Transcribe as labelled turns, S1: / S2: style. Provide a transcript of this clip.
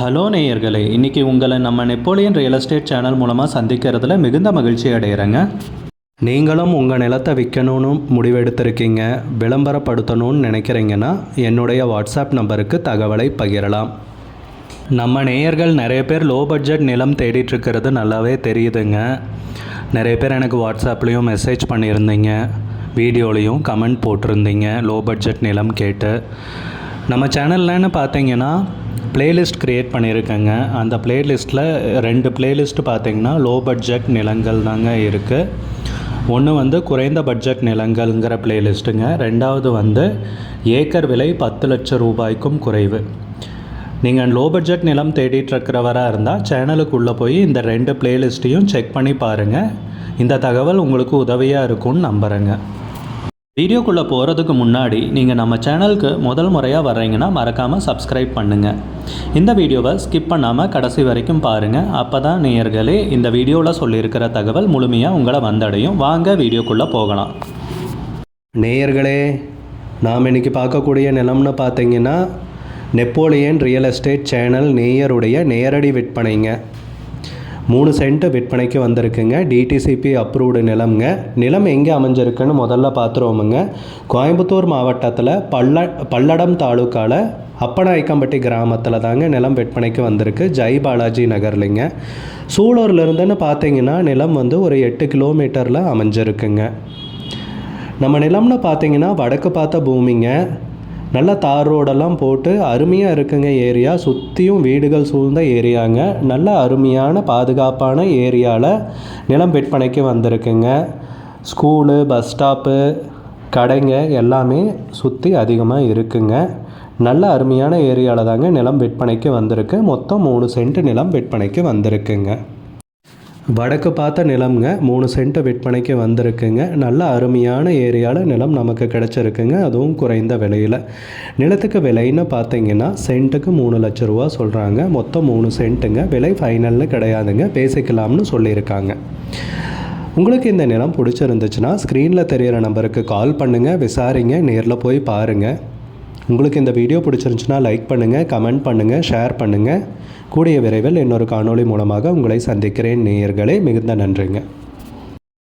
S1: Hello நேயர்களே, இன்றைக்கி உங்களை நம்ம நெப்போலியன் ரியல் எஸ்டேட் சேனல் மூலமாக சந்திக்கிறதுல மிகுந்த மகிழ்ச்சி அடைகிறேங்க. நீங்களும் உங்கள் நிலத்தை விற்கணும்னு முடிவெடுத்திருக்கீங்க, விளம்பரப்படுத்தணும்னு நினைக்கிறீங்கன்னா என்னுடைய வாட்ஸ்அப் நம்பருக்கு தகவலை பகிரலாம். நம்ம நேயர்கள் நிறைய பேர் லோ பட்ஜெட் நிலம் தேடிட்டுருக்கிறது நல்லாவே தெரியுதுங்க. நிறைய பேர் எனக்கு வாட்ஸ்அப்லேயும் மெசேஜ் பண்ணியிருந்தீங்க, வீடியோலையும் கமெண்ட் போட்டிருந்தீங்க லோ பட்ஜெட் நிலம் கேட்டு. நம்ம சேனல்லன்னு பார்த்தீங்கன்னா பிளேலிஸ்ட் க்ரியேட் பண்ணியிருக்கேங்க. அந்த பிளேலிஸ்ட்டில் 2 பிளேலிஸ்ட்டு பார்த்திங்கன்னா லோ பட்ஜெட் நிலங்கள் தாங்க இருக்குது. ஒன்று குறைந்த பட்ஜெட் நிலங்கள்ங்கிற பிளேலிஸ்ட்டுங்க. ரெண்டாவது ஏக்கர் விலை 10 லட்சம் ரூபாய்க்கும் குறைவு. நீங்கள் லோ பட்ஜெட் நிலம் தேடிட்டுருக்கிறவராக இருந்தால் சேனலுக்குள்ளே போய் இந்த 2 பிளேலிஸ்ட்டையும் செக் பண்ணி பாருங்கள். இந்த தகவல் உங்களுக்கு உதவியாக இருக்கும்னு நம்புகிறேங்க. வீடியோக்குள்ளே போகிறதுக்கு முன்னாடி நீங்கள் நம்ம சேனலுக்கு முதல் முறையாக வர்றீங்கன்னா மறக்காமல் சப்ஸ்கிரைப் பண்ணுங்கள். இந்த வீடியோவை ஸ்கிப் பண்ணாமல் கடைசி வரைக்கும் பாருங்கள். அப்போ தான் நேயர்களே இந்த வீடியோவில் சொல்லியிருக்கிற தகவல் முழுமையாக உங்களை வந்தடையும். வாங்க வீடியோக்குள்ளே போகலாம். நேயர்களே, நாம் இன்றைக்கி பார்க்கக்கூடிய நிலம்னு பார்த்தீங்கன்னா நெப்போலியன் ரியல் எஸ்டேட் சேனல் நேயருடைய நேரடி விற்பனைங்க. 3 சென்ட் விற்பனைக்கு வந்திருக்குங்க. டிடிசிபி அப்ரூவ்டு நிலம்ங்க. நிலம் எங்கே அமைஞ்சிருக்குன்னு முதல்ல பார்த்துருவோமுங்க. கோயம்புத்தூர் மாவட்டத்தில் பல்லடம் தாலுக்காவில் அப்பநாயக்கம்பட்டி கிராமத்தில் தாங்க நிலம் விற்பனைக்கு வந்திருக்கு. ஜெய் பாலாஜி நகர்லிங்க. சூலூர்லேருந்துன்னு பார்த்தீங்கன்னா நிலம் ஒரு 8 கிலோமீட்டரில் அமைஞ்சிருக்குங்க. நம்ம நிலம்னு பார்த்தீங்கன்னா வடக்கு பார்த்த பூமிங்க. நல்ல தார் ரோடெல்லாம் போட்டு அருமையாக இருக்குங்க. ஏரியா சுற்றியும் வீடுகள் சூழ்ந்த ஏரியாங்க. நல்ல அருமையான பாதுகாப்பான ஏரியாவில் நிலம் விற்பனைக்கு வந்திருக்குங்க. ஸ்கூலு, பஸ் ஸ்டாப்பு, கடைங்க எல்லாமே சுற்றி அதிகமாக இருக்குங்க. நல்ல அருமையான ஏரியாவில் தாங்க நிலம் விற்பனைக்கு வந்திருக்கு. மொத்தம் 3 சென்ட் நிலம் விற்பனைக்கு வந்திருக்குங்க. வடக்கு பார்த்த நிலம்ங்க. 3 சென்ட் விற்பனைக்கு வந்திருக்குங்க. நல்ல அருமையான ஏரியாவில் நிலம் நமக்கு கிடச்சிருக்குங்க, அதுவும் குறைந்த விலையில். நிலத்துக்கு விலைன்னு பார்த்தீங்கன்னா சென்ட்டுக்கு 3 லட்ச ரூபா சொல்கிறாங்க. மொத்தம் 3 சென்ட்டுங்க. விலை ஃபைனல்னு கிடையாதுங்க, பேசிக்கலாம்னு சொல்லியிருக்காங்க. உங்களுக்கு இந்த நிலம் பிடிச்சிருந்துச்சுன்னா ஸ்க்ரீனில் தெரிகிற நம்பருக்கு கால் பண்ணுங்கள், விசாரிங்க, நேரில் போய் பாருங்கள். உங்களுக்கு இந்த வீடியோ பிடிச்சிருந்துச்சுன்னா லைக் பண்ணுங்கள், கமெண்ட் பண்ணுங்கள், ஷேர் பண்ணுங்கள். கூடிய விரைவில் இன்னொரு காணொளி மூலமாக உங்களை சந்திக்கிறேன் நேயர்களே. மிகுந்த நன்றிங்க.